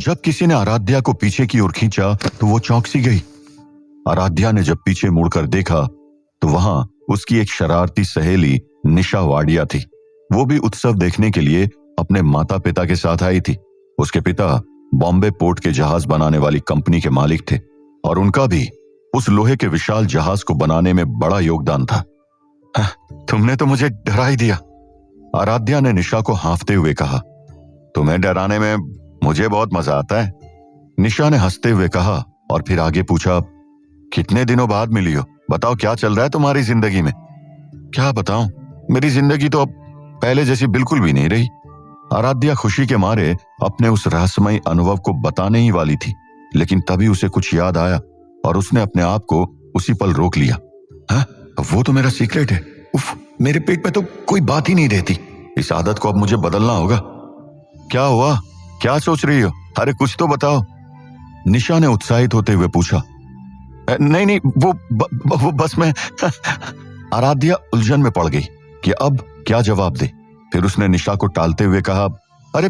जब किसी ने आराध्या को पीछे की ओर खींचा तो वो चौंक सी गई। आराध्या ने जब पीछे मुड़कर देखा तो वहां उसकी एक शरारती सहेली निशा वाडिया थी। वो भी उत्सव देखने के लिए अपने माता पिता के साथ आई थी। उसके पिता बॉम्बे पोर्ट के जहाज बनाने वाली कंपनी के मालिक थे और उनका भी उस लोहे के विशाल जहाज को बनाने में बड़ा योगदान था। तुमने तो मुझे डरा ही दिया, आराध्या ने निशा को हाँफते हुए कहा। तुम्हें डराने में मुझे बहुत मजा आता है, निशा ने हंसते हुए कहा और फिर आगे पूछा, कितने दिनों बाद मिली हो? बताओ क्या चल रहा है तुम्हारी जिंदगी में? क्या बताऊं, मेरी जिंदगी तो अब पहले जैसी बिल्कुल भी नहीं रही। आराध्या खुशी के मारे अपने उस रहस्यमयी अनुभव को बताने ही वाली थी, लेकिन तभी उसे कुछ याद आया और उसने अपने आप को उसी पल रोक लिया। हाँ, वो तो मेरा सीक्रेट है। उफ, मेरे पेट में तो कोई बात ही नहीं रहती। इस आदत को अब मुझे बदलना होगा। क्या हुआ, क्या सोच रही हो? अरे कुछ तो बताओ, निशा ने उत्साहित होते हुए पूछा। नहीं नहीं, वो बस मैं आराध्या उलझन में पड़ गई कि अब क्या जवाब दे। फिर उसने निशा को टालते हुए कहा, अरे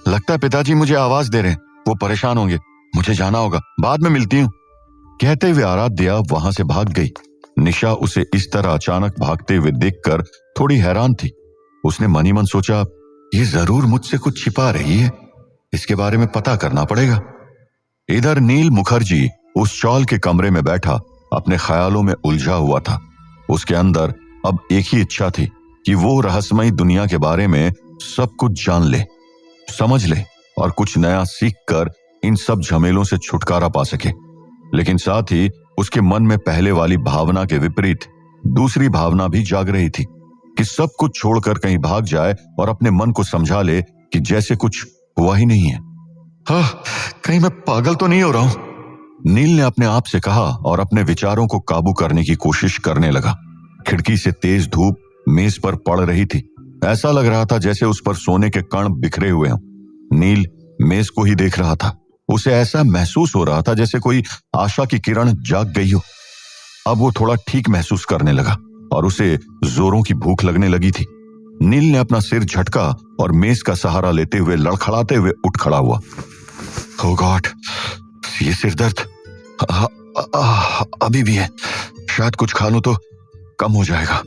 लगता है पिताजी मुझे आवाज दे रहे हैं, वो परेशान होंगे, मुझे जाना होगा, बाद में मिलती हूँ। कहते हुए आराध्या वहां से भाग गई। निशा उसे इस तरह अचानक भागते हुए देखकर थोड़ी हैरान थी। उसने मन ही मन सोचा, ये जरूर मुझसे कुछ छिपा रही है, इसके बारे में पता करना पड़ेगा। इधर नील मुखर्जी उस चौल के कमरे में बैठा अपने ख्यालों में उलझा हुआ था। उसके अंदर अब एक ही इच्छा थी कि वो रहस्यमयी दुनिया के बारे में सब कुछ जान ले, समझ ले और कुछ नया सीख कर इन सब झमेलों से छुटकारा पा सके। लेकिन साथ ही उसके मन में पहले वाली भावना के विपरीत दूसरी भावना भी जाग रही थी कि सब कुछ छोड़कर कहीं भाग जाए और अपने मन को समझा ले कि जैसे कुछ हुआ ही नहीं है। हाँ, कहीं मैं पागल तो नहीं हो रहा हूं, नील ने अपने आप से कहा और अपने विचारों को काबू करने की कोशिश करने लगा। खिड़की से तेज धूप मेज पर पड़ रही थी। ऐसा लग रहा था जैसे उस पर सोने के कण बिखरे हुए हों। नील मेज को ही देख रहा था। उसे ऐसा महसूस हो रहा था जैसे कोई आशा की किरण जाग गई हो। अब वो थोड़ा ठीक महसूस करने लगा और उसे जोरों की भूख लगने लगी थी। नील ने अपना सिर झटका और मेज का सहारा लेते हुए लड़खड़ाते हुए उठ खड़ा हुआ। ओह गॉड, ये सिर दर्द अभी भी है, शायद कुछ खा लूं तो कम हो जाएगा,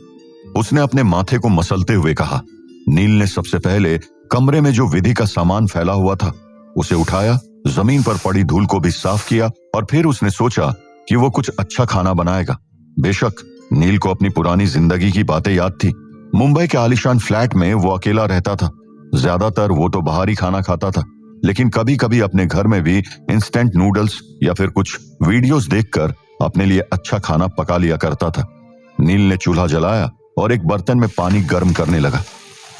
उसने अपने माथे को मसलते हुए कहा। नील ने सबसे पहले कमरे में जो विधि का सामान फैला हुआ था उसे उठाया, जमीन पर पड़ी धूल को भी साफ किया और फिर उसने सोचा कि वो कुछ अच्छा खाना बनाएगा। बेशक नील को अपनी पुरानी जिंदगी की बातें याद थी। मुंबई के आलीशान फ्लैट में वो अकेला रहता था। ज्यादातर वो तो बाहरी खाना खाता था, लेकिन कभी कभी अपने घर में भी इंस्टेंट नूडल्स या फिर कुछ वीडियोस देखकर अपने लिए अच्छा खाना पका लिया करता था। नील ने चूल्हा जलाया और एक बर्तन में पानी गर्म करने लगा,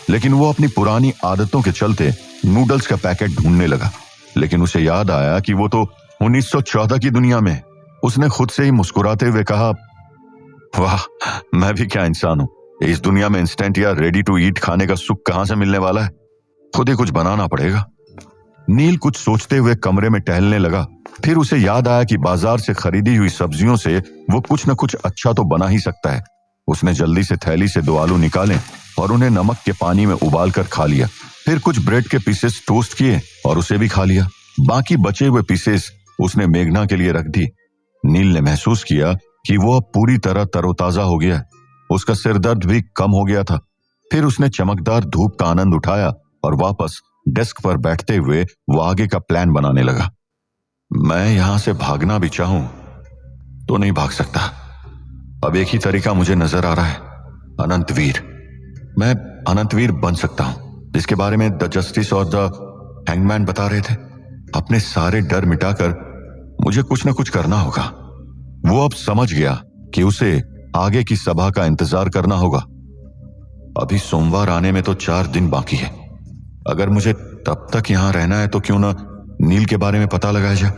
लेकिन वो अपनी पुरानी आदतों के चलते नूडल्स का पैकेट ढूंढने लगा। लेकिन उसे याद आया कि वो तो 1914 की दुनिया में। उसने खुद से ही मुस्कुराते हुए कहा, वाह, मैं भी क्या इंसान हूं, इस दुनिया में इंस्टेंट या रेडी टू ईट खाने का सुख कहां से मिलने वाला है, खुद ही कुछ बनाना पड़ेगा। नील कुछ सोचते हुए कमरे में टहलने लगा। फिर उसे याद आया कि बाजार से खरीदी हुई सब्जियों से वो कुछ न कुछ अच्छा तो बना ही सकता है। उसने जल्दी से थैली से 2 आलू निकाले और उन्हें नमक के पानी में उबाल कर खा लिया। फिर कुछ ब्रेड के पीसेस टोस्ट किए और उसे भी खा लिया। बाकी बचे हुए पीसेस उसने मेघना के लिए रख दी। नील ने महसूस किया कि वो अब पूरी तरह तरोताजा हो गया। उसका सिर दर्द भी कम हो गया था। फिर उसने चमकदार धूप का आनंद उठाया और वापस डेस्क पर बैठते हुए वो आगे का प्लान बनाने लगा। मैं यहां से भागना भी चाहूं तो नहीं भाग सकता। अब एक ही तरीका मुझे नजर आ रहा है, अनंतवीर। मैं अनंतवीर बन सकता हूं, जिसके बारे में द जस्टिस और द हैंगमैन बता रहे थे। अपने सारे डर मिटाकर मुझे कुछ न कुछ करना होगा। वो अब समझ गया कि उसे आगे की सभा का इंतजार करना होगा। अभी सोमवार आने में तो 4 दिन बाकी है। अगर मुझे तब तक यहां रहना है तो क्यों ना नील के बारे में पता लगाया जाए।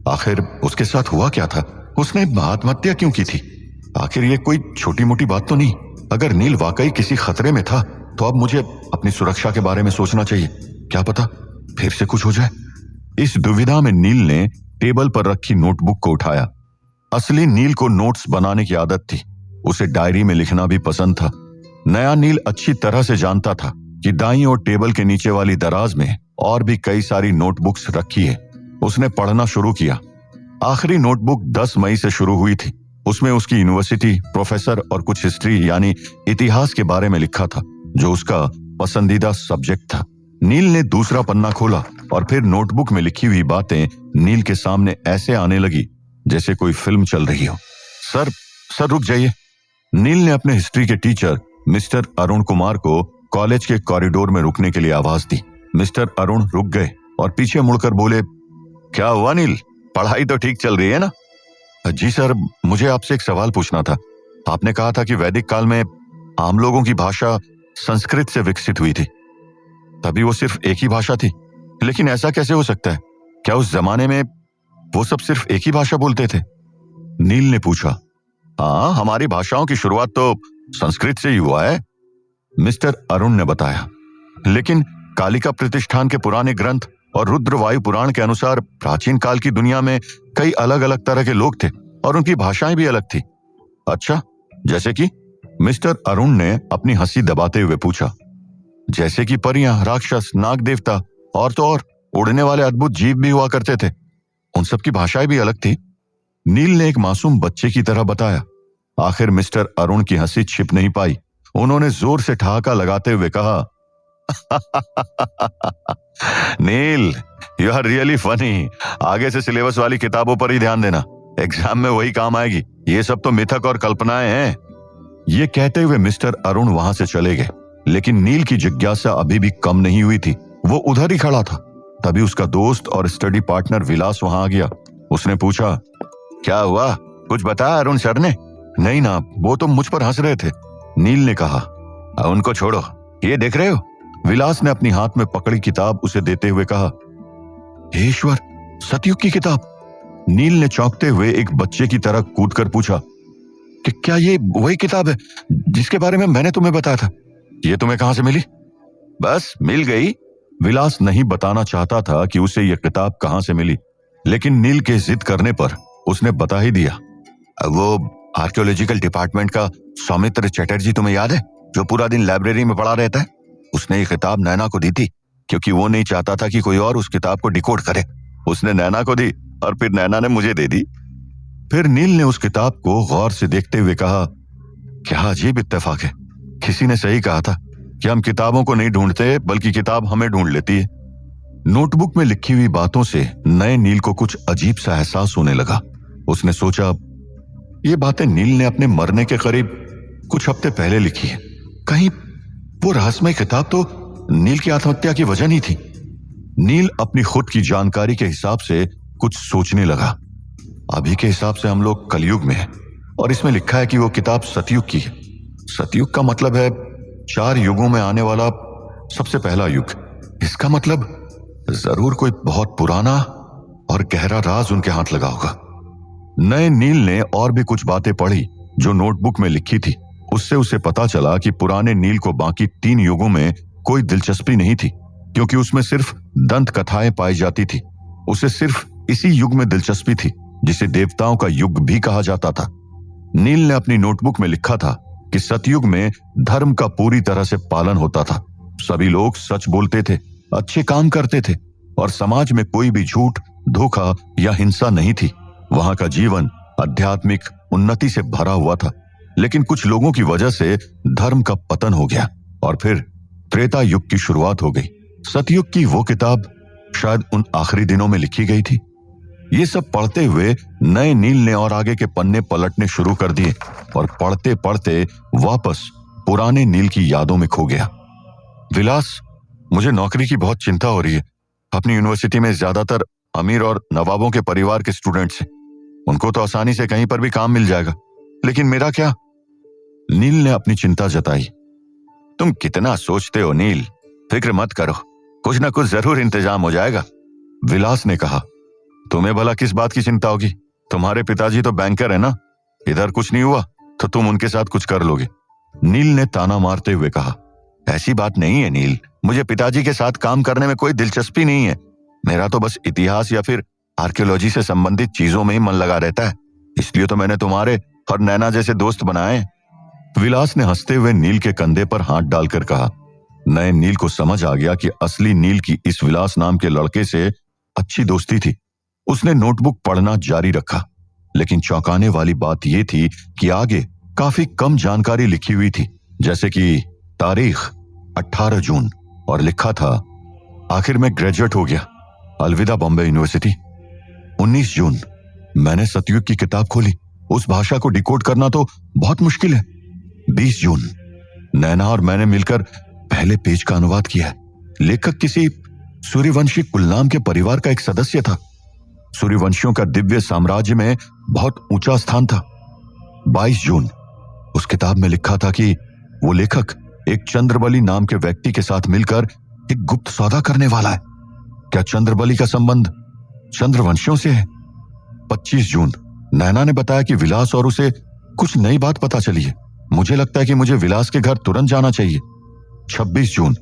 आखिर उसके साथ हुआ क्या था? उसने आत्महत्या क्यों की थी? आखिर ये कोई छोटी मोटी बात तो नहीं। अगर नील वाकई किसी खतरे में था तो अब मुझे अपनी सुरक्षा के बारे में सोचना चाहिए। क्या पता फिर से कुछ हो जाए। इस दुविधा में नील ने टेबल पर रखी नोटबुक को उठाया। असली नील को नोट्स बनाने की आदत थी। उसे डायरी में लिखना भी पसंद था। नया नील अच्छी तरह से जानता था कि दाईं ओर टेबल के नीचे वाली दराज में और भी कई सारी नोटबुक्स रखी है। उसने पढ़ना शुरू किया। आखिरी नोटबुक 10 मई से शुरू हुई थी। उसमें उसकी यूनिवर्सिटी, प्रोफेसर और कुछ हिस्ट्री यानी इतिहास के बारे में लिखा था, जो उसका पसंदीदा सब्जेक्ट था। नील ने दूसरा पन्ना खोला और फिर नोटबुक में लिखी हुई बातें नील के सामने ऐसे आने लगी जैसे कोई फिल्म चल रही हो। सर रुक जाइए। नील ने अपने हिस्ट्री के टीचर मिस्टर अरुण कुमार को कॉलेज के कॉरिडोर में रुकने के लिए आवाज दी। मिस्टर अरुण रुक गए और पीछे मुड़कर बोले, क्या हुआ नील, पढ़ाई तो ठीक चल रही है ना? जी सर, मुझे आपसे एक सवाल पूछना था। आपने कहा था कि वैदिक काल में आम लोगों की भाषा संस्कृत से विकसित हुई थी। तभी वो सिर्फ एक ही भाषा थी, लेकिन ऐसा कैसे हो सकता है? क्या उस जमाने में वो सब सिर्फ एक ही भाषा बोलते थे? नील ने पूछा। हाँ, हमारी भाषाओं की शुरुआत तो संस्कृत से ही हुआ है, मिस्टर अरुण ने बताया। लेकिन कालिका प्रतिष्ठान के पुराने ग्रंथ और रुद्रवायु पुराण के अनुसार प्राचीन काल की दुनिया में कई अलग अलग तरह के लोग थे और उनकी भाषाएं भी अलग थी। अच्छा, जैसे कि? मिस्टर अरुण ने अपनी हंसी दबाते हुए पूछा। जैसे कि परियां, राक्षस, नाग देवता और तो और उड़ने वाले अद्भुत जीव भी हुआ करते थे। उन सब की भाषाएं भी अलग थी, नील ने एक मासूम बच्चे की तरह बताया। आखिर मिस्टर अरुण की हंसी छिप नहीं पाई। उन्होंने जोर से ठहाका लगाते हुए कहा, नील, यू आर रियली फनी। आगे से सिलेबस वाली किताबों पर ही ध्यान देना, एग्जाम में वही काम आएगी। ये सब तो मिथक और कल्पनाएं हैं। ये कहते हुए मिस्टर अरुण वहां से चले गए, लेकिन नील की जिज्ञासा अभी भी कम नहीं हुई थी। वो उधर ही खड़ा था। तभी उसका दोस्त और स्टडी पार्टनर विलास वहां आ गया। उसने पूछा, क्या हुआ, कुछ बताया अरुण सर ने? नहीं ना, वो तो मुझ पर हंस रहे थे, नील ने कहा। उनको छोड़ो, ये देख रहे हो? विलास ने अपनी हाथ में पकड़ी किताब उसे देते हुए कहा। हे ईश्वर, सतयुग की किताब! नील ने चौंकते हुए एक बच्चे की तरह कूदकर पूछा कि क्या ये वही किताब है जिसके बारे में मैंने तुम्हें बताया था? ये तुम्हें कहां से मिली? बस मिल गई। विलास नहीं बताना चाहता था कि उसे यह किताब कहां से मिली, लेकिन नील के जिद करने पर उसने बता ही दिया। वो आर्कियोलॉजिकल डिपार्टमेंट का सौमित्र चटर्जी तुम्हें याद है, जो पूरा दिन लाइब्रेरी में पड़ा रहता है? उसने ये किताब नैना को दी थी, क्योंकि वो नहीं चाहता था कि कोई और उस किताब को डिकोड करे। उसने नैना को दी और फिर नैना ने मुझे दे दी। फिर नील ने उस किताब को गौर से देखते हुए कहा, क्या अजीब इत्तेफाक है। किसी ने सही कहा था कि हम किताबों को नहीं ढूंढते, बल्कि किताब हमें ढूंढ लेती है। नोटबुक में लिखी हुई बातों से नए नील को कुछ अजीब सा एहसास होने लगा। उसने सोचा, ये बातें नील ने अपने मरने के करीब कुछ हफ्ते पहले लिखी है। कहीं वो रहस्यमय किताब तो नील की आत्महत्या की वजह नहीं थी। नील अपनी खुद की जानकारी के हिसाब से कुछ सोचने लगा। अभी के हिसाब से हम लोग कलयुग में हैं और इसमें लिखा है कि वो किताब सतयुग की है। सतयुग का मतलब है 4 युगों में आने वाला सबसे पहला युग। इसका मतलब जरूर कोई बहुत पुराना और गहरा राज उनके हाथ लगा होगा। नए नील ने और भी कुछ बातें पढ़ी जो नोटबुक में लिखी थी। उससे उसे पता चला कि पुराने नील को बाकी 3 युगों में कोई दिलचस्पी नहीं थी, क्योंकि उसमें सिर्फ दंत कथाएं पाई जाती थी। उसे सिर्फ इसी युग में दिलचस्पी थी जिसे देवताओं का युग भी कहा जाता था। नील ने अपनी नोटबुक में लिखा था कि सतयुग में धर्म का पूरी तरह से पालन होता था। सभी लोग सच बोलते थे, अच्छे काम करते थे और समाज में कोई भी झूठ, धोखा या हिंसा नहीं थी। वहां का जीवन आध्यात्मिक उन्नति से भरा हुआ था। लेकिन कुछ लोगों की वजह से धर्म का पतन हो गया और फिर त्रेता युग की शुरुआत हो गई। सतयुग की वो किताब शायद उन आखिरी दिनों में लिखी गई थी। ये सब पढ़ते हुए नए नील ने और आगे के पन्ने पलटने शुरू कर दिए और पढ़ते पढ़ते वापस पुराने नील की यादों में खो गया। विलास, मुझे नौकरी की बहुत चिंता हो रही है। अपनी यूनिवर्सिटी में ज्यादातर अमीर और नवाबों के परिवार के स्टूडेंट्स हैं। उनको तो आसानी से कहीं पर भी काम मिल जाएगा, लेकिन मेरा क्या? नील ने अपनी चिंता जताई। तुम कितना सोचते हो नील, फिक्र मत करो, कुछ ना कुछ जरूर इंतजाम हो जाएगा, विलास ने कहा। तुम्हें भला किस बात की चिंता होगी? तुम्हारे पिताजी तो बैंकर है ना। इधर कुछ नहीं हुआ तो तुम उनके साथ कुछ कर लोगे, नील ने ताना मारते हुए कहा। ऐसी बात नहीं है नील, मुझे पिताजी के साथ काम करने में कोई दिलचस्पी नहीं है। मेरा तो बस इतिहास या फिर आर्कियोलॉजी से संबंधित चीजों में ही मन लगा रहता है। इसलिए तो मैंने तुम्हारे और नैना जैसे दोस्त बनाए। विलास ने हंसते हुए नील के कंधे पर हाथ डालकर कहा, नए नील को समझ आ गया कि असली नील की इस विलास नाम के लड़के से अच्छी दोस्ती थी। उसने नोटबुक पढ़ना जारी रखा, लेकिन चौंकाने वाली बात यह थी कि आगे काफी कम जानकारी लिखी हुई थी, जैसे कि तारीख 18 जून और लिखा था, आखिर में ग्रेजुएट हो गया, अलविदा बॉम्बे यूनिवर्सिटी। 19 जून, मैंने सतयुग की किताब खोली, उस भाषा को डिकोड करना तो बहुत मुश्किल है। 20 जून, नैना और मैंने मिलकर पहले पेज का अनुवाद किया है। लेखक किसी सूर्यवंशी कुलनाम के परिवार का एक सदस्य था। सूर्यवंशियों का दिव्य साम्राज्य में बहुत ऊंचा स्थान था। 22 जून, उस किताब में लिखा था कि वो लेखक एक चंद्रबली नाम के व्यक्ति के साथ मिलकर एक गुप्त सौदा करने वाला है। क्या चंद्रबली का संबंध चंद्रवंशियों से है? 25 जून, नैना ने बताया कि विलास और उसे कुछ नई बात पता चली है। मुझे लगता है कि मुझे विलास के घर तुरंत जाना चाहिए। 26 जून,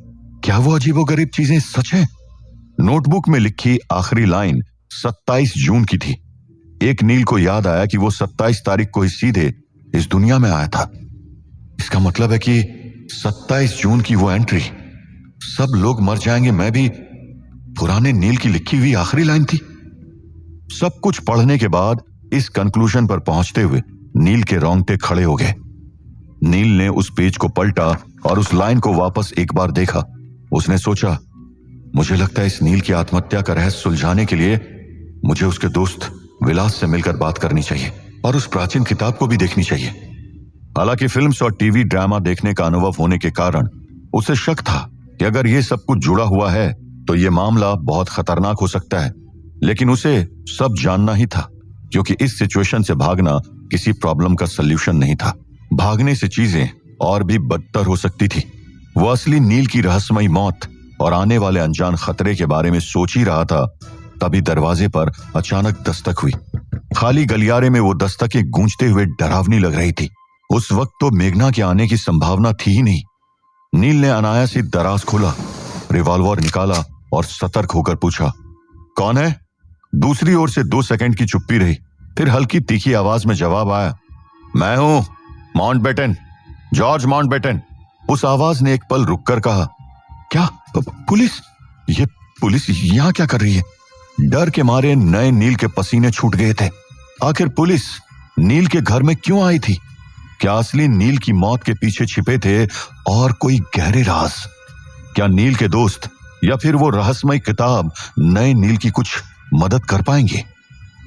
क्या वो अजीबोगरीब चीजें सच हैं? नोटबुक में लिखी आखिरी लाइन 27 जून की थी। एक नील को याद आया कि वो 27 तारीख को ही सीधे इस दुनिया में आया था। इसका मतलब है कि 27 जून की वो एंट्री, सब लोग मर जाएंगे, मैं भी, पुराने नील की लिखी हुई आखिरी लाइन थी। सब कुछ पढ़ने के बाद इस कंक्लूजन पर पहुंचते हुए नील के रोंगटे खड़े हो गए। नील ने उस पेज को पलटा और उस लाइन को वापस एक बार देखा। उसने सोचा, मुझे लगता है इस नील की आत्महत्या का रहस्य सुलझाने के लिए मुझे उसके दोस्त विलास से मिलकर बात करनी चाहिए और उस प्राचीन किताब को भी देखनी चाहिए। हालांकि फिल्म्स और टीवी ड्रामा देखने का अनुभव होने के कारण उसे शक था कि अगर ये सब कुछ जुड़ा हुआ है तो ये मामला बहुत खतरनाक हो सकता है, लेकिन उसे सब जानना ही था, क्योंकि इस सिचुएशन से भागना किसी प्रॉब्लम का सल्यूशन नहीं था। भागने से चीजें और भी बदतर हो सकती थी। वो असली नील की रहस्यमयी मौत और आने वाले अनजान खतरे के बारे में सोच ही रहा था, तभी दरवाजे पर अचानक दस्तक हुई। खाली गलियारे में वो दस्तकें गूंजते हुए डरावनी लग रही थी। उस वक्त तो मेघना के आने की संभावना थी ही नहीं। नील ने अनायास ही दराज खोला, रिवॉल्वर निकाला और सतर्क होकर पूछा, कौन है? दूसरी ओर से 2 सेकंड की चुप्पी रही, फिर हल्की तीखी आवाज में जवाब आया, मैं हूं, माउंटबेटन, जॉर्ज माउंटबेटन। उस आवाज ने एक पल रुककर कहा, क्या पुलिस? ये पुलिस यहां क्या कर रही है? डर के मारे नए नील के पसीने छूट गए थे। आखिर पुलिस नील के घर में क्यों आई थी? क्या असली नील की मौत के पीछे छिपे थे और कोई गहरे राज? क्या नील के दोस्त या फिर वो रहस्यमय किताब नए नील की कुछ मदद कर पाएंगे,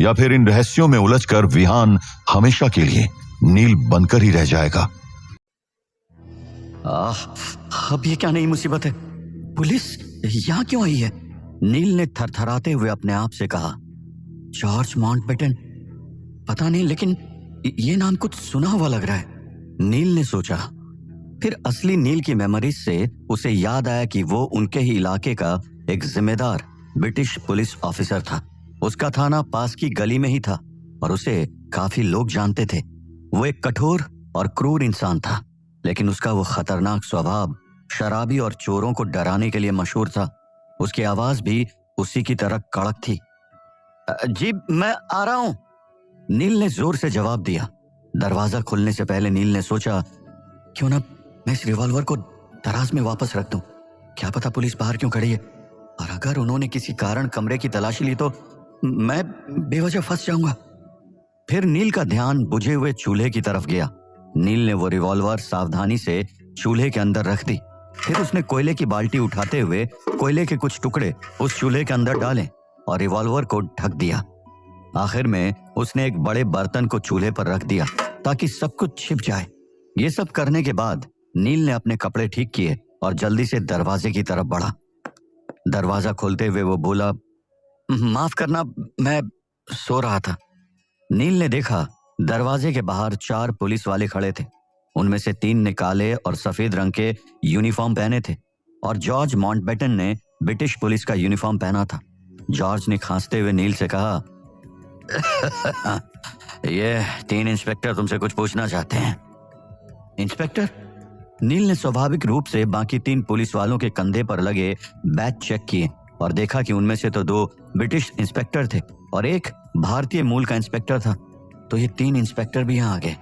या फिर इन रहस्यों में उलझकर विहान हमेशा के लिए नील बनकर ही रह जाएगा? अब ये क्या नई मुसीबत है? पुलिस यहां क्यों आई है? नील ने थरथराते हुए अपने आप से कहा, जॉर्ज माउंटबेटन, पता नहीं, लेकिन ये नाम कुछ सुना हुआ लग रहा है। नील ने सोचा। फिर असली नील की मेमोरीज से उसे याद आया कि वो उनके ही इलाके का एक जिम्मेदार ब्रिटिश पुलिस ऑफिसर था। उसका थाना पास की गली में ही था और उसे काफी लोग जानते थे। वो एक कठोर और क्रूर इंसान था, लेकिन उसका वो खतरनाक स्वभाव शराबी और चोरों को डराने के लिए मशहूर था। उसकी आवाज भी उसी की तरह कड़क थी। जी, मैं आ रहा हूं, नील ने जोर से जवाब दिया। दरवाजा खुलने से पहले नील ने सोचा, क्यों ना मैं इस रिवॉल्वर को दराज में वापस रख दूं। क्या पता पुलिस बाहर क्यों खड़ी है, और अगर उन्होंने किसी कारण कमरे की तलाशी ली तो मैं बेवजह फंस जाऊंगा। फिर नील का ध्यान बुझे हुए चूल्हे की तरफ गया। नील ने वो रिवॉल्वर सावधानी से चूल्हे के अंदर रख दी। फिर उसने कोयले की बाल्टी उठाते हुए कोयले के कुछ टुकड़े उस चूल्हे के अंदर डाले और रिवॉल्वर को ढक दिया। आखिर में उसने एक बड़े बर्तन को चूल्हे पर रख दिया ताकि सब कुछ छिप जाए। ये सब करने के बाद नील ने अपने कपड़े ठीक किए और जल्दी से दरवाजे की तरफ बढ़ा। दरवाजा खोलते हुए वो बोला, माफ करना, मैं सो रहा था। नील ने देखा दरवाजे के बाहर 4 पुलिस वाले खड़े थे। उनमें से 3 ने काले और सफेद रंग के यूनिफॉर्म पहने थे और जॉर्ज माउंटबेटन ने ब्रिटिश पुलिस का यूनिफॉर्म पहना था। जॉर्ज ने खांसते हुए नील से कहा, ये 3 इंस्पेक्टर तुमसे कुछ पूछना चाहते हैं। इंस्पेक्टर? नील ने स्वाभाविक रूप से बाकी 3 पुलिस वालों के कंधे पर लगे बैज चेक किए और देखा कि उनमें से तो 2 ब्रिटिश इंस्पेक्टर थे और 1 भारतीय मूल का इंस्पेक्टर था। तो ये 3 इंस्पेक्टर भी यहाँ आ गए,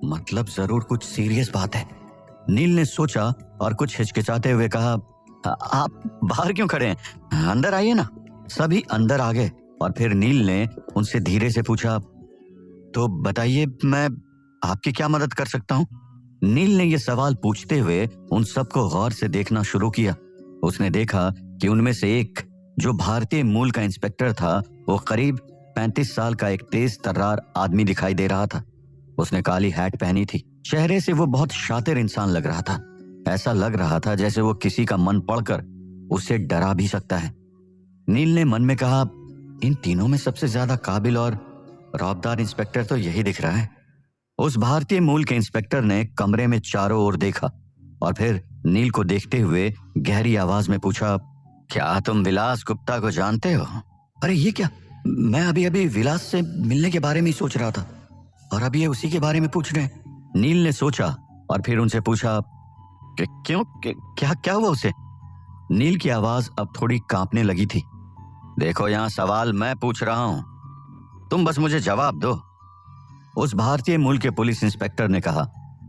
मतलब जरूर कुछ सीरियस बात है। नील ने सोचा और कुछ हिचकिचाते हुए कहा, आप बाहर क्यों खड़े हैं, अंदर आइए ना। सभी अंदर आ गए और फिर नील ने उनसे धीरे से पूछा, तो बताइए मैं आपकी क्या मदद कर सकता हूँ। नील ने यह सवाल पूछते हुए उन सबको गौर से देखना शुरू किया। उसने देखा कि उनमें से एक, जो भारतीय मूल का इंस्पेक्टर था, वो करीब 35 साल का एक तेज तर्रार आदमी दिखाई दे रहा था। उसने काली हैट पहनी थी। चेहरे से वो बहुत शातिर इंसान लग रहा था। ऐसा लग रहा था जैसे वो किसी का मन पढ़कर उसे डरा भी सकता है। नील ने मन में कहा, इन तीनों में सबसे ज्यादा काबिल और रौबदार इंस्पेक्टर तो यही दिख रहा है। उस भारतीय मूल के इंस्पेक्टर ने कमरे में चारों ओर देखा और फिर नील को देखते हुए गहरी आवाज में पूछा, क्या तुम विलास गुप्ता को जानते हो? अरे ये क्या, मैं अभी अभी विलास से मिलने के बारे में ही सोच रहा था और अभी ये उसी के बारे में पूछ रहे हैं। नील ने सोचा और फिर उनसे पूछा, क्यों, क्या हुआ उसे? नील की आवाज अब थोड़ी कांपने लगी थी। देखो, यहां सवाल मैं पूछ रहा हूं, तुम बस मुझे जवाब दो, उस भारतीय मूल के पुलिस इंस्पेक्टर ने कहा।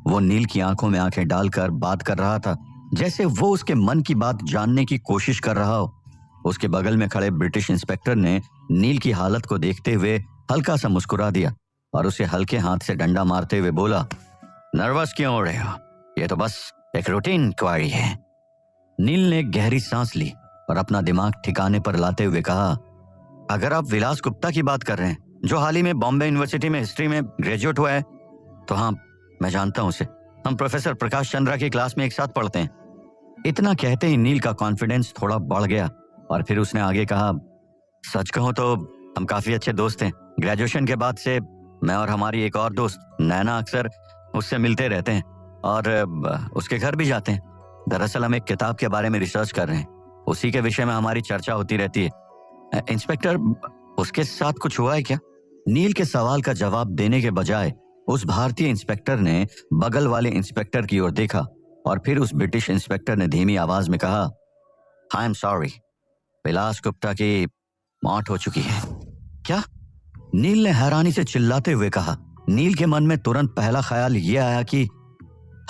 वो नील की आंखों में आंखें डालकर बात कर रहा था, जैसे वो उसके मन की बात जानने की कोशिश कर रहा हो। उसके बगल में खड़े ब्रिटिश इंस्पेक्टर ने नील की हालत को देखते हुए हल्का सा मुस्कुरा दिया और उसे हल्के हाथ से डंडा मारते हुए बोला, नर्वस क्यों हो रहे हो? ये तो बस एक रूटीन इंक्वायरी है। नील ने गहरी सांस ली और अपना दिमाग ठिकाने पर लाते हुए कहा, अगर आप विलास गुप्ता की बात कर रहे हैं, जो हाल ही में बॉम्बे यूनिवर्सिटी में हिस्ट्री में ग्रेजुएट हुआ है, तो हाँ, मैं जानता हूं उसे। हम प्रोफेसर प्रकाश चंद्रा की क्लास में एक साथ पढ़ते हैं। इतना कहते ही नील का कॉन्फिडेंस थोड़ा बढ़ गया और फिर उसने आगे कहा, सच कहूं तो हम काफी अच्छे दोस्त हैं। ग्रेजुएशन के बाद से मैं और हमारी एक और दोस्त नैना अक्सर उससे मिलते रहते हैं और उसके घर भी जाते हैं। दरअसल हम एक किताब के बारे में रिसर्च कर रहे हैं, उसी के विषय में हमारी चर्चा होती रहती है। इंस्पेक्टर, उसके साथ कुछ हुआ है क्या? नील के सवाल का जवाब देने के बजाय उस भारतीय इंस्पेक्टर ने बगल वाले इंस्पेक्टर की ओर देखा और फिर उस ब्रिटिश इंस्पेक्टर ने धीमी आवाज में कहा, आई एम सॉरी, विलास गुप्ता की मौत हो चुकी है। क्या? नील ने हैरानी से चिल्लाते हुए कहा। नील के मन में तुरंत पहला ख्याल यह आया कि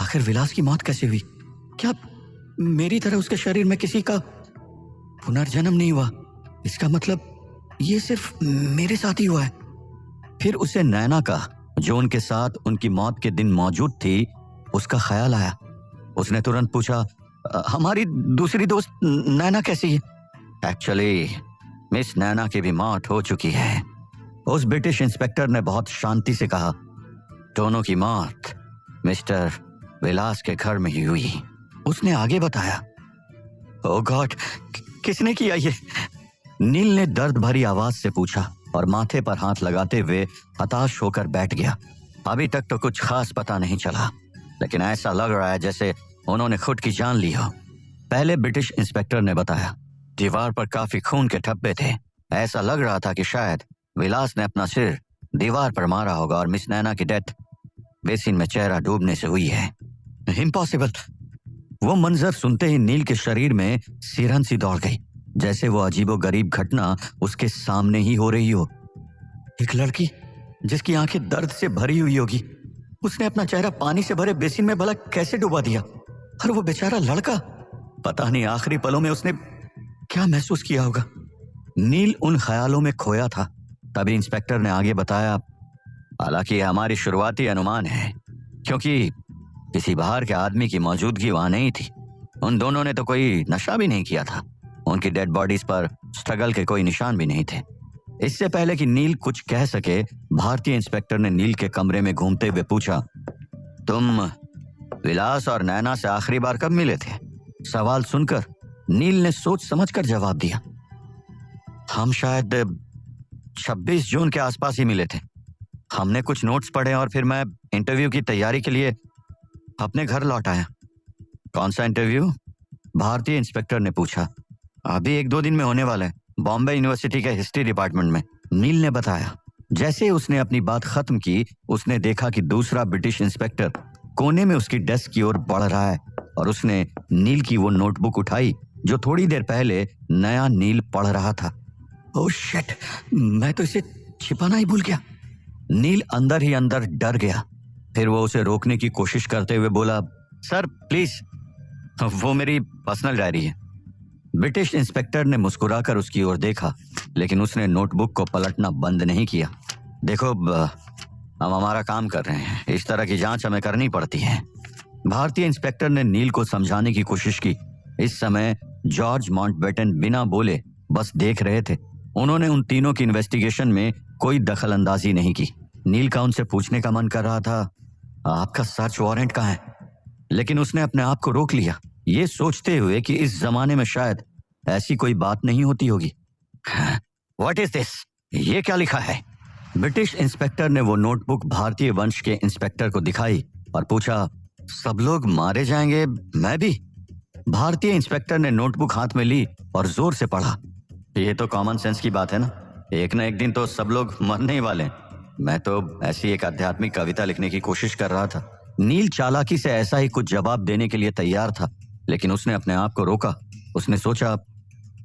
आखिर विलास की मौत कैसे हुई? क्या मेरी तरह उसके शरीर में किसी का पुनर्जन्म नहीं हुआ? इसका मतलब ये सिर्फ मेरे साथ ही हुआ है। फिर उसे नैना का, जो उनके साथ उनकी मौत के दिन मौजूद थी, उसका ख्याल आया। उसने तुरंत पूछा, हमारी दूसरी दोस्त नैना कैसी है? एक्चुअली मिस नैना की भी मौत हो चुकी है, उस ब्रिटिश इंस्पेक्टर ने बहुत शांति से कहा। दोनों की मौत मिस्टर विलास के घर में ही हुई, उसने आगे बताया। ओह गॉड, किसने किया ये? नील ने दर्द भरी आवाज से पूछा और माथे पर हाथ लगाते हुए हताश होकर बैठ गया। अभी तक तो कुछ खास पता नहीं चला, लेकिन ऐसा लग रहा है जैसे उन्होंने खुद की जान ली हो, पहले ब्रिटिश इंस्पेक्टर ने बताया। दीवार पर काफी खून के धब्बे थे। ऐसा लग रहा था कि शायद विलास ने अपना सिर दीवार पर मारा होगा और मिस नैना की डेथ बेसिन में चेहरा डूबने से हुई है। इम्पॉसिबल। वो मंजर सुनते ही नील के शरीर में सिरहन सी दौड़ गई, जैसे वो अजीबोगरीब घटना उसके सामने ही हो रही हो। एक लड़की जिसकी आंखें दर्द से भरी हुई होगी, उसने अपना चेहरा पानी से भरे बेसिन में भला कैसे डुबा दिया? और वो बेचारा लड़का, पता नहीं आखिरी पलों में उसने क्या महसूस किया होगा। नील उन ख्यालों में खोया था। तभी इंस्पेक्टर ने आगे बताया, हालांकि हमारी शुरुआती अनुमान है, क्योंकि किसी बाहर के आदमी की मौजूदगी वहां नहीं थी। उन दोनों ने तो कोई नशा भी नहीं किया था। उनकी डेड बॉडीज पर स्ट्रगल के कोई निशान भी नहीं थे। इससे पहले कि नील कुछ कह सके, भारतीय इंस्पेक्टर ने नील के कमरे में घूमते हुए पूछा, तुम विलास और नैना से आखिरी बार कब मिले थे? सवाल सुनकर नील ने सोच समझकर जवाब दिया, हम शायद 26 जून के आसपास ही मिले थे। हमने कुछ नोट्स पढ़े और फिर मैं इंटरव्यू की तैयारी के लिए अपने घर लौट आया। कौन सा इंटरव्यू? भारतीय इंस्पेक्टर ने पूछा। अभी 1-2 दिन में होने वाला है, बॉम्बे यूनिवर्सिटी के हिस्ट्री डिपार्टमेंट में, नील ने बताया। जैसे ही उसने अपनी बात खत्म की, उसने देखा कि दूसरा ब्रिटिश इंस्पेक्टर कोने में उसकी डेस्क की ओर बढ़ रहा है और उसने नील की वो नोटबुक उठाई जो थोड़ी देर पहले नया नील पढ़ रहा था। ओह शिट, मैं तो इसे छिपाना ही भूल गया। नील अंदर ही अंदर डर गया। फिर वो उसे रोकने की कोशिश करते हुए बोला, सर प्लीज, वो मेरी पर्सनल डायरी है। ब्रिटिश इंस्पेक्टर ने मुस्कुराकर उसकी ओर देखा, लेकिन उसने नोटबुक को पलटना बंद नहीं किया। देखो, हम हमारा काम कर रहे हैं, इस तरह की जांच हमें करनी पड़ती है। भारतीय इंस्पेक्टर ने नील को समझाने की कोशिश की। इस समय जॉर्ज माउंटबेटन बिना बोले बस देख रहे थे। उन्होंने उन तीनों की इन्वेस्टिगेशन में कोई दखल अंदाजी नहीं की। नील का उनसे पूछने का मन कर रहा था, आपका सर्च वारंट कहाँ है? लेकिन उसने अपने आप को रोक लिया, ये सोचते हुए कि इस जमाने में शायद ऐसी कोई बात नहीं होती होगी। What is this? ये क्या लिखा है? ब्रिटिश इंस्पेक्टर ने वो नोटबुक भारतीय वंश के इंस्पेक्टर को दिखाई और पूछा, सब लोग मारे जाएंगे, मैं भी? भारतीय इंस्पेक्टर ने नोटबुक हाथ में ली और जोर से पढ़ा। ये तो कॉमन सेंस की बात है ना, एक दिन तो सब लोग मरने ही वाले। मैं तो ऐसी एक आध्यात्मिक कविता लिखने की कोशिश कर रहा था। नील चालाकी से ऐसा ही कुछ जवाब देने के लिए तैयार था, लेकिन उसने अपने आप को रोका। उसने सोचा,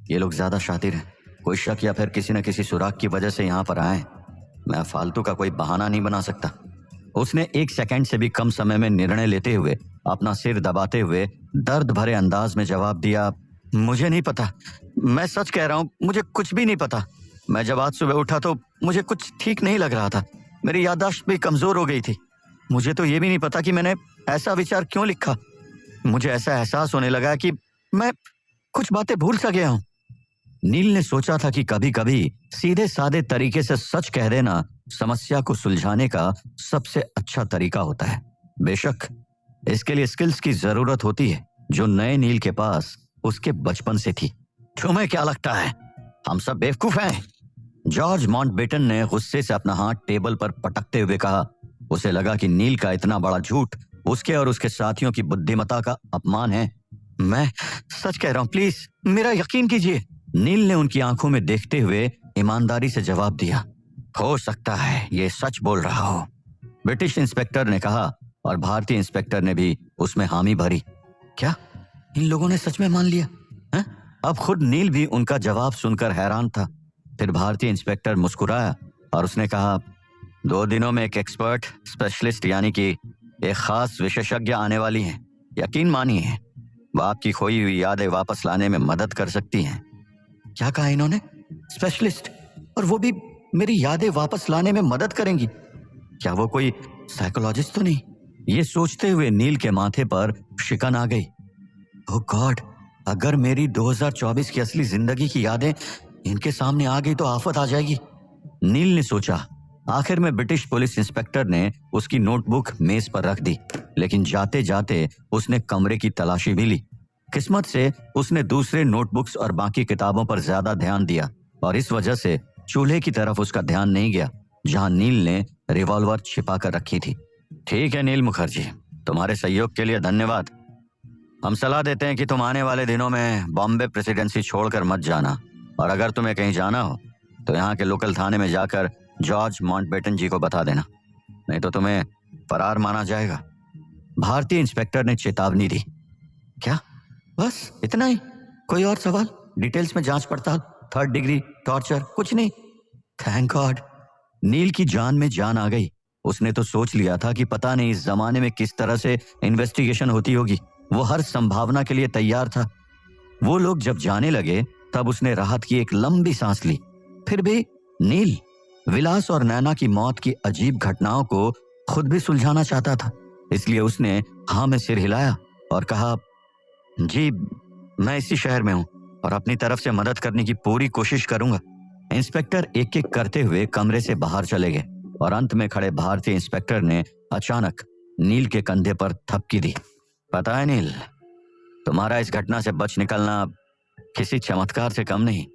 ये लोग ज्यादा शातिर हैं, कोई शक या फिर किसी न किसी सुराग की वजह से यहाँ पर आए। मैं फालतू का कोई बहाना नहीं बना सकता। उसने 1 सेकंड से भी कम समय में निर्णय लेते हुए अपना सिर दबाते हुए दर्द भरे अंदाज में जवाब दिया, मुझे नहीं पता, मैं सच कह रहा हूँ, मुझे कुछ भी नहीं पता। मैं जब आज सुबह उठा तो मुझे कुछ ठीक नहीं लग रहा था, मेरी याददाश्त भी कमजोर हो गई थी। मुझे तो ये भी नहीं पता कि मैंने ऐसा विचार क्यों लिखा। मुझे ऐसा एहसास होने लगा कि मैं कुछ बातें भूल सा गया हूँ। नील ने सोचा था कि कभी कभी सीधे सादे तरीके से सच कह देना समस्या को सुलझाने का सबसे अच्छा तरीका होता है। बेशक इसके लिए स्किल्स की जरूरत होती है, जो नए नील के पास उसके बचपन से थी। तुम्हें क्या लगता है, हम सब बेवकूफ हैं? जॉर्ज माउंटबेटन ने गुस्से से अपना हाथ टेबल पर पटकते हुए कहा। उसे लगा कि नील का इतना बड़ा झूठ उसके और उसके साथियों की बुद्धिमत्ता का अपमान है। मैं सच कह रहा हूं, प्लीज मेरा यकीन कीजिए। नील ने उनकी आंखों में देखते हुए ईमानदारी से जवाब दिया, हो सकता है ये सच बोल रहा हो, ब्रिटिश इंस्पेक्टर ने कहा, और भारतीय इंस्पेक्टर ने भी उसमें हामी भरी। क्या इन लोगों ने सच में मान लिया है? अब खुद नील भी उनका जवाब सुनकर हैरान था। फिर भारतीय इंस्पेक्टर मुस्कुराया और उसने कहा, 2 दिनों में एक एक्सपर्ट स्पेशलिस्ट यानी कि एक खास विशेषज्ञ आने वाली हैं। यकीन मानिए वो आपकी खोई हुई यादें वापस लाने में मदद कर सकती हैं। क्या कहा इन्होंने? स्पेशलिस्ट? और वो भी मेरी यादें वापस लाने में मदद करेंगी? क्या वो कोई साइकोलॉजिस्ट तो नहीं? ये सोचते हुए नील के माथे पर शिकन आ गई। ओह गॉड, अगर मेरी 2024 की असली जिंदगी की यादें इनके सामने आ गई तो आफत आ जाएगी। नील ने सोचा। आखिर में ब्रिटिश पुलिस इंस्पेक्टर ने उसकी नोटबुक मेज पर रख दी, लेकिन जाते जाते उसने कमरे की तलाशी भी ली। किस्मत से उसने दूसरे नोटबुक्स और बाकी किताबों पर ज्यादा ध्यान दिया, और इस वजह से चूल्हे की तरफ उसका ध्यान नहीं गया, जहां नील ने रिवॉल्वर छिपा कर रखी थी। ठीक है नील मुखर्जी, तुम्हारे सहयोग के लिए धन्यवाद। हम सलाह देते हैं कि तुम आने वाले दिनों में बॉम्बे प्रेसिडेंसी छोड़कर मत जाना, और अगर तुम्हें कहीं जाना हो तो यहाँ के लोकल थाने में जाकर जॉर्ज माउंटबेटन जी को बता देना, नहीं तो तुम्हें फरार माना जाएगा। भारतीय इंस्पेक्टर ने चेतावनी दी। क्या बस इतना ही? कोई और सवाल? डिटेल्स में जांच पड़ताल, 3rd डिग्री टॉर्चर? कुछ नहीं? Thank God. नील की जान में जान आ गई। उसने तो सोच लिया था कि पता नहीं इस जमाने में किस तरह से इन्वेस्टिगेशन होती होगी। वो हर संभावना के लिए तैयार था। वो लोग जब जाने लगे तब उसने राहत की एक लंबी सांस ली। फिर भी नील विलास और नैना की मौत की अजीब घटनाओं को खुद भी सुलझाना चाहता था, इसलिए उसने हाँ में सिर हिलाया और कहा, जी मैं इसी शहर में हूं और अपनी तरफ से मदद करने की पूरी कोशिश करूंगा। इंस्पेक्टर एक एक करते हुए कमरे से बाहर चले गए, और अंत में खड़े भारतीय इंस्पेक्टर ने अचानक नील के कंधे पर थपकी दी। पता है नील, तुम्हारा इस घटना से बच निकलना किसी चमत्कार से कम नहीं।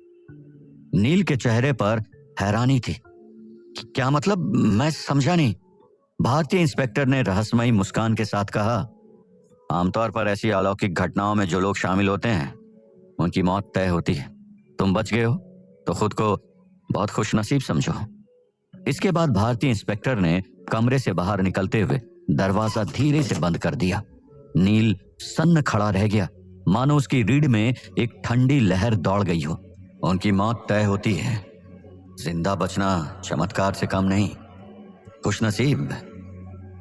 नील के चेहरे पर हैरानी थी। क्या मतलब? मैं समझा नहीं। भारतीय इंस्पेक्टर ने रहस्यमयी मुस्कान के साथ कहा, आमतौर पर ऐसी अलौकिक घटनाओं में जो लोग शामिल होते हैं उनकी मौत तय होती है। तुम बच गए हो तो खुद को बहुत खुशनसीब समझो। इसके बाद भारतीय इंस्पेक्टर ने कमरे से बाहर निकलते हुए दरवाजा धीरे से बंद कर दिया। नील सन्न खड़ा रह गया, मानो उसकी रीढ़ में एक ठंडी लहर दौड़ गई हो। उनकी मौत तय होती है, जिंदा बचना चमत्कार से कम नहीं। खुशनसीब।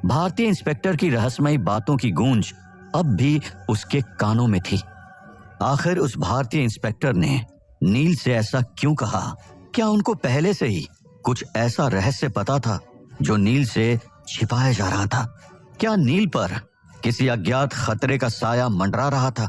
भारतीय इंस्पेक्टर की रहस्यमयी बातों की गूंज अब भी उसके कानों में थी। आखिर उस भारतीय इंस्पेक्टर ने नील से ऐसा क्यों कहा? क्या उनको पहले से ही कुछ ऐसा रहस्य पता था जो नील से छिपाया जा रहा था? क्या नील पर किसी अज्ञात खतरे का साया मंडरा रहा था?